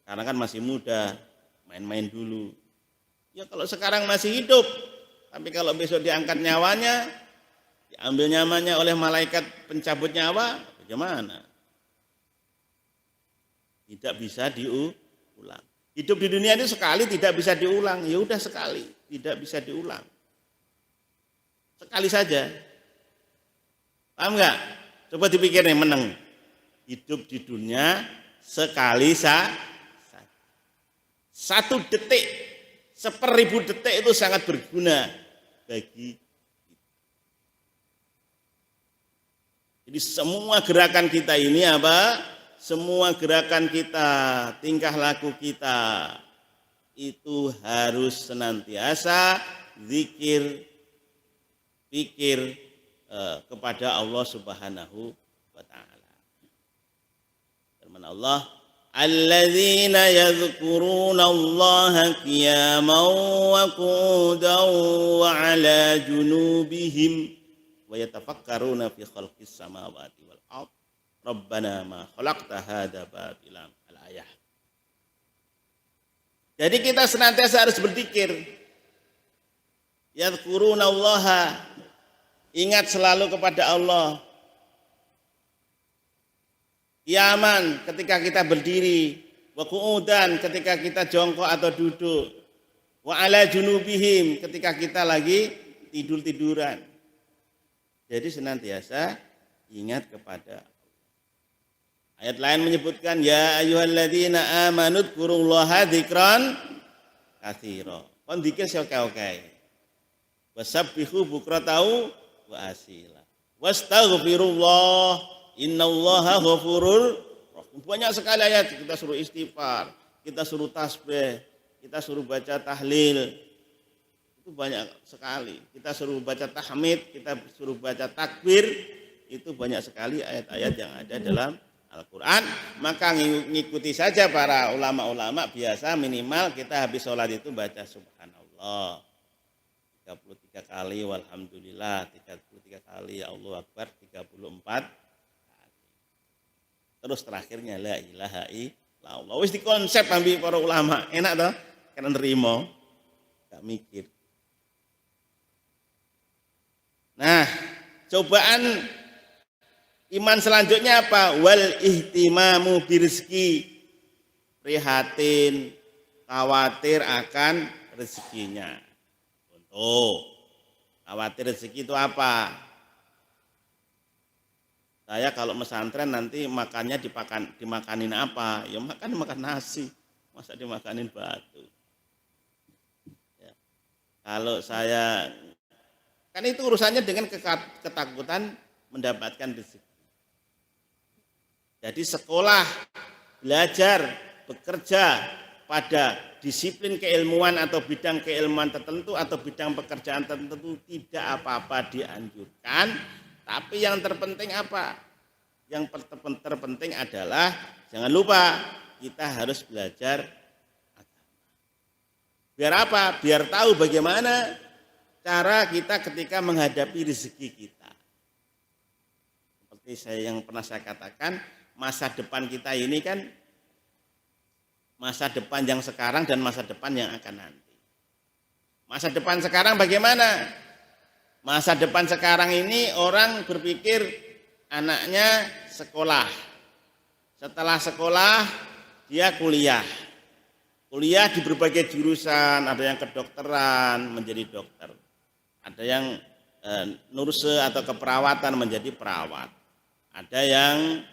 Karena kan masih muda. Main-main dulu. Ya kalau sekarang masih hidup, tapi kalau besok diangkat nyawanya, diambil nyawanya oleh malaikat pencabut nyawa, bagaimana? Tidak bisa diulang. Hidup di dunia itu sekali tidak bisa diulang. Ya udah sekali, tidak bisa diulang. Sekali saja. Paham nggak? Coba dipikir nih, menang. Hidup di dunia sekali saja. 1 detik, 1000 detik itu sangat berguna bagi kita. Jadi semua gerakan kita ini apa? Semua gerakan kita, tingkah laku kita itu harus senantiasa zikir, pikir kepada Allah Subhanahu wa taala. Firman Allah, alladzina yadhkuruna Allaha qiyaman wa qu'udan wa 'ala junubihim wa yatafakkaruna fi khalqis samawati wal ardh rabbana ma khalaqta hadza batilan al-ayah. Jadi kita senantiasa harus berzikir. Yadhkuruna Allaha, ingat selalu kepada Allah. Qiyaman, ketika kita berdiri, wa qu'udan, ketika kita jongkok atau duduk, wa 'ala junubihim, ketika kita lagi tidur-tiduran. Jadi senantiasa ingat kepada Allah. Ayat lain menyebutkan ya ayyuhalladzina amanu dzkurullaha dzikran katsira. Kon dzikir oke-oke. Wasabbihu bukratahu wa asila. Wastaghfirullah innallaha ghafurur rahim. Banyak sekali ayat, kita suruh istighfar, kita suruh tasbih, kita suruh baca tahlil. Itu banyak sekali. Kita suruh baca tahmid, kita suruh baca takbir. Itu banyak sekali ayat-ayat yang ada dalam Al-Quran. Maka ngikuti saja para ulama-ulama, biasa minimal kita habis sholat itu baca subhanallah 33 kali, walhamdulillah 33 kali, ya Allah Akbar 34 kali. terus terakhirnya la ilaha illallah. Wis dikonsep ambil para ulama, enak toh? Kan nerimo, gak mikir. Nah, cobaan iman selanjutnya apa? Wal ihtimamu birizki, prihatin, khawatir akan rezekinya. Contoh, khawatir rezeki itu apa? Saya kalau pesantren nanti makannya dimakanin apa? Ya makan nasi, masa dimakanin batu. Ya. Kalau saya, kan itu urusannya dengan ketakutan mendapatkan rezeki. Jadi sekolah, belajar, bekerja pada disiplin keilmuan atau bidang keilmuan tertentu atau bidang pekerjaan tertentu tidak apa-apa dianjurkan, tapi yang terpenting apa? Yang terpenting adalah jangan lupa kita harus belajar agama. Biar apa? Biar tahu bagaimana cara kita ketika menghadapi rezeki kita. Seperti yang pernah saya katakan, masa depan kita ini kan masa depan yang sekarang dan masa depan yang akan nanti. Masa depan sekarang bagaimana? Masa depan sekarang ini orang berpikir anaknya sekolah. Setelah sekolah dia kuliah. Kuliah di berbagai jurusan, ada yang kedokteran menjadi dokter. Ada yang nurse atau keperawatan menjadi perawat. Ada yang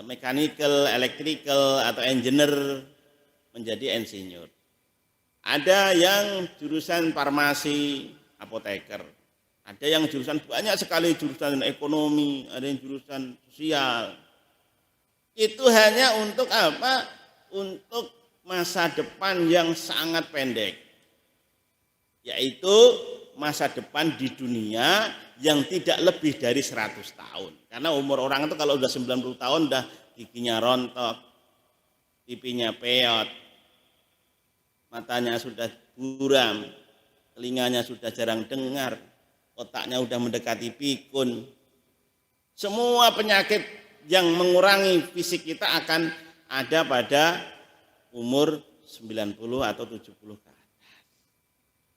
mechanical, electrical atau engineer menjadi insinyur. Ada yang jurusan farmasi, apoteker. Ada yang jurusan banyak sekali jurusan ekonomi, ada yang jurusan sosial. Itu hanya untuk apa? Untuk masa depan yang sangat pendek. Yaitu masa depan di dunia yang tidak lebih dari 100 tahun. Karena umur orang itu kalau udah 90 tahun udah giginya rontok, pipinya peot, matanya sudah buram, telinganya sudah jarang dengar, otaknya sudah mendekati pikun. Semua penyakit yang mengurangi fisik kita akan ada pada umur 90 atau 70 ke atas.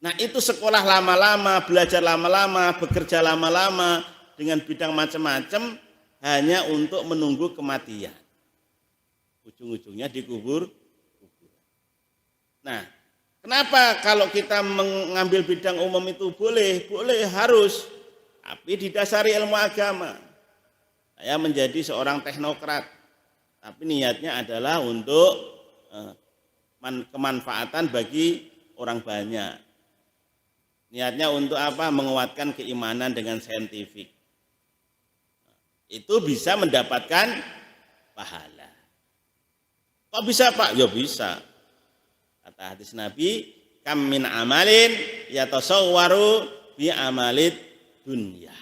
Nah itu sekolah lama-lama, belajar lama-lama, bekerja lama-lama dengan bidang macam-macam hanya untuk menunggu kematian. Ujung-ujungnya dikubur. Nah, kenapa kalau kita mengambil bidang umum itu boleh harus, tapi didasari ilmu agama. Saya menjadi seorang teknokrat, tapi niatnya adalah untuk kemanfaatan bagi orang banyak. Niatnya untuk apa? Menguatkan keimanan dengan saintifik. Itu bisa mendapatkan pahala. Kok bisa Pak? Ya bisa. Kata hadis Nabi, kam min amalin yatasawwaru bi amalid dunya.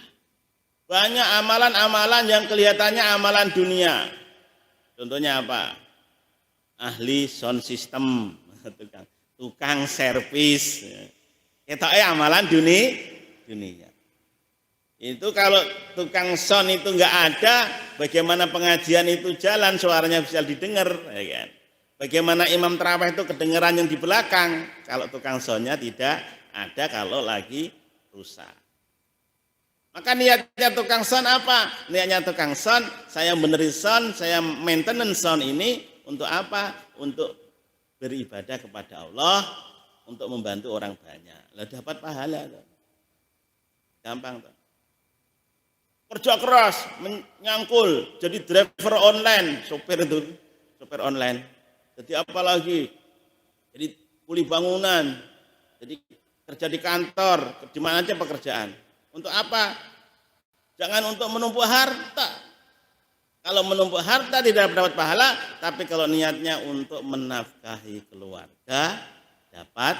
Banyak amalan-amalan yang kelihatannya amalan dunia. Contohnya apa? Ahli sound system, tukang servis. Ketoknya amalan dunia. Itu kalau tukang sound itu enggak ada, bagaimana pengajian itu jalan, suaranya bisa didengar, ya kan? Bagaimana imam tarawih itu kedengaran yang di belakang, kalau tukang soundnya tidak ada kalau lagi rusak. Maka niatnya tukang sound apa? Niatnya tukang sound, saya benerin sound, saya maintenance sound ini untuk apa? Untuk beribadah kepada Allah, untuk membantu orang banyak. Lah dapat pahala tuh. Gampang tuh. Kerja keras, menyangkul, jadi driver online, sopir online. Jadi apa lagi? Jadi kuli bangunan, jadi kerja di kantor, di mana aja pekerjaan. Untuk apa? Jangan untuk menumpuk harta. Kalau menumpuk harta tidak dapat pahala, tapi kalau niatnya untuk menafkahi keluarga, dapat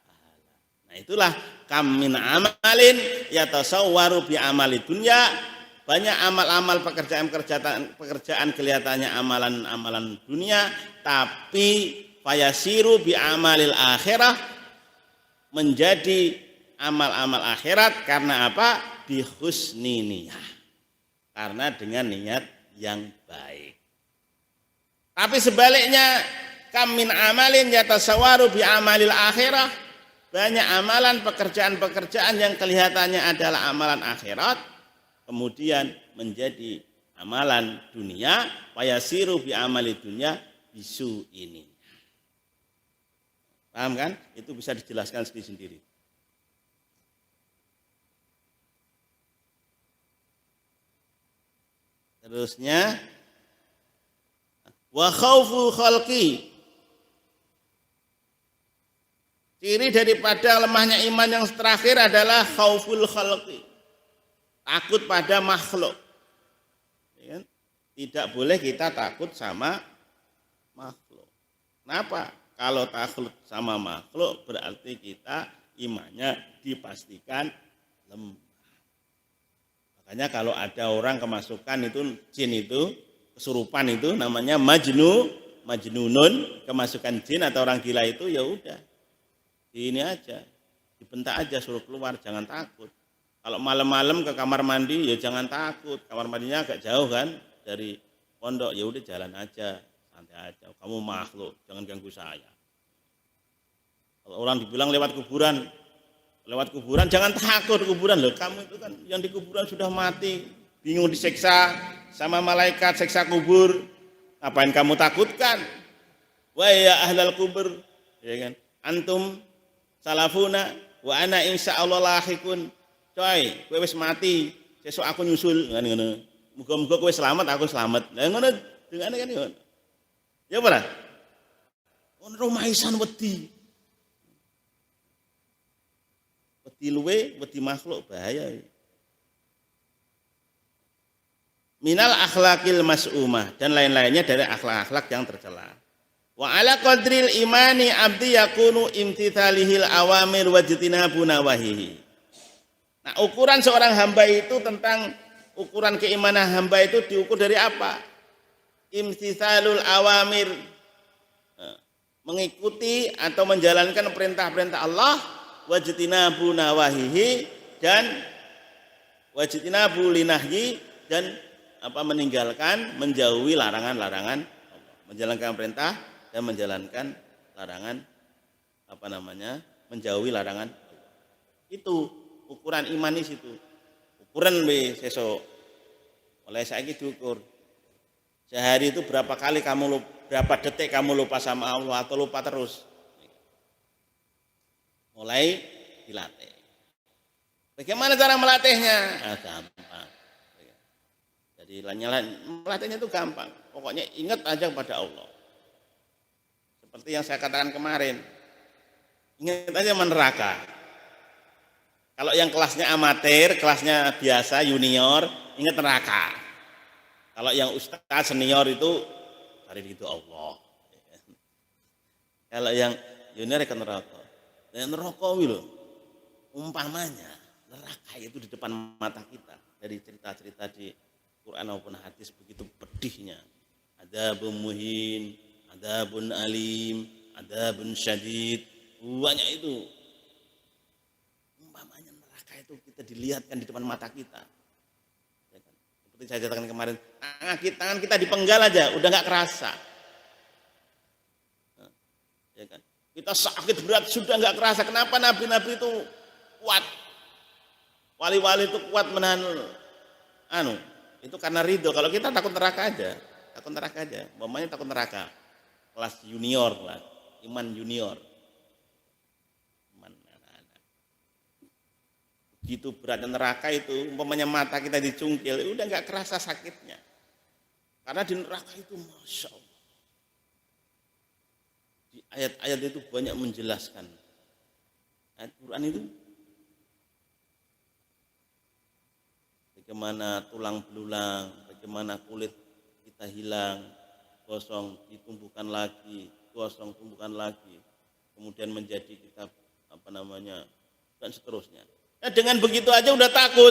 pahala. Nah itulah kam min amalin yatasawwaru bi amali dunya. Banyak amal-amal pekerjaan kelihatannya amalan dunia, tapi fayasiru bi amalil akhirah, menjadi amal-amal akhirat karena apa? Bi husni niyah. Karena dengan niat yang baik. Tapi sebaliknya, kam min amalin yatasawwaru bi amalil akhirah, banyak amalan pekerjaan-pekerjaan yang kelihatannya adalah amalan akhirat kemudian menjadi amalan dunia, wayasiru bi amali dunia bisu ini. Paham kan? Itu bisa dijelaskan sendiri-sendiri. Terusnya wa khaufu khalqi, ciri daripada lemahnya iman yang terakhir adalah khauful khalqi, takut pada makhluk. Tidak boleh kita takut sama makhluk. Kenapa? Kalau takut sama makhluk berarti kita imannya dipastikan lemah. Makanya kalau ada orang kemasukan itu jin itu, kesurupan itu namanya majnunun, kemasukan jin atau orang gila itu ya udah. Ini aja, dibentak aja suruh keluar, jangan takut. Kalau malam-malam ke kamar mandi ya jangan takut, kamar mandinya agak jauh kan dari pondok, ya udah jalan aja, santai aja. Kamu makhluk, jangan ganggu saya. Kalau orang dibilang lewat kuburan jangan takut kuburan loh. Kamu itu kan yang di kuburan sudah mati, bingung diseksa sama malaikat seksa kubur. Ngapain kamu takutkan? Wa ya ahlal kubur, ya kan? Antum salafuna wa ana insyaallah lahiqun. Coy, kowe wis mati, sesuk aku nyusul ngono. Muga-muga kowe selamat, aku selamat. Lah ngono dengane kan ngono. Ya ora? Ono romaisan wedi. Wedi luwe, wedi makhluk bahaya. Minal akhlaqil mas'umah, dan lain-lainnya dari akhlak-akhlak yang tercela. Wa ala qadril imani abdi yakunu imtithalihil awamir wajtinabu nawahihi. Nah, ukuran seorang hamba itu tentang ukuran keimanan hamba itu diukur dari apa? Imtithalul awamir, mengikuti atau menjalankan perintah-perintah Allah, wajtinabu nawahihi, dan wajtinabu linahyi, dan meninggalkan, menjauhi larangan-larangan Allah. Menjalankan perintah dan menjalankan larangan menjauhi larangan Allah. Itu ukuran iman di situ. Ukuran sesuk. Oleh saiki diukur. Sehari itu berapa detik kamu lupa sama Allah atau lupa terus. Mulai dilatih. Bagaimana cara melatihnya? Gampang. Jadi melatihnya itu gampang. Pokoknya ingat aja kepada Allah. Seperti yang saya katakan kemarin. Ingat aja neraka. Kalau yang kelasnya amatir, kelasnya biasa, junior, ingat neraka. Kalau yang ustaz senior itu cari ridho Allah. Kalau yang junior ke neraka. Dan neraka itu umpamanya neraka itu di depan mata kita. Dari cerita-cerita di Quran maupun hadis begitu pedihnya. Adzabun muhin, adzabun alim, adzabun syadid. Banyak itu. Umpamanya neraka itu kita dilihatkan di depan mata kita. Ya kan? Seperti saya katakan kemarin, tangan kita dipenggal aja, udah nggak kerasa. Ya kan? Kita sakit berat sudah nggak kerasa. Kenapa nabi-nabi itu kuat? Wali-wali itu kuat menahan itu karena ridho. Kalau kita takut neraka aja. Umpamanya takut neraka. Kelas junior lah, iman junior. Begitu beratnya neraka itu, umpamanya mata kita dicungkil, udah nggak kerasa sakitnya. Karena di neraka itu Masya Allah. Di ayat-ayat itu banyak menjelaskan. Ayat Quran itu bagaimana tulang belulang, bagaimana kulit kita hilang, gosong ditumbuhkan lagi, gosong tumbuhkan lagi, kemudian menjadi kita dan seterusnya. Nah, dengan begitu aja udah takut.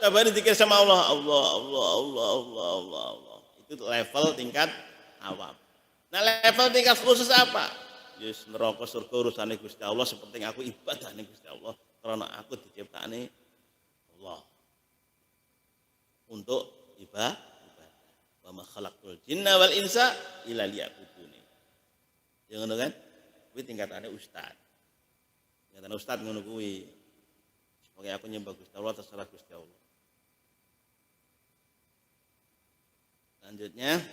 Setiap hari zikir sama Allah, Allah. Itu level tingkat awam. Nah, level tingkat khusus apa? Yes, neraka surga urusane Gusti Allah, seperti aku ibadah ning Gusti Allah, karena aku diciptakane Allah untuk ibadah. Wa Wa ma khalaqtul jinna wal insa illa liya'budun. Ya ngono kan? Kuwi tingkatane ustaz. Tingkatane ustaz ngono kuwi. Sebagai aku nyembah Gusti Allah terserah Gusti Allah. Selanjutnya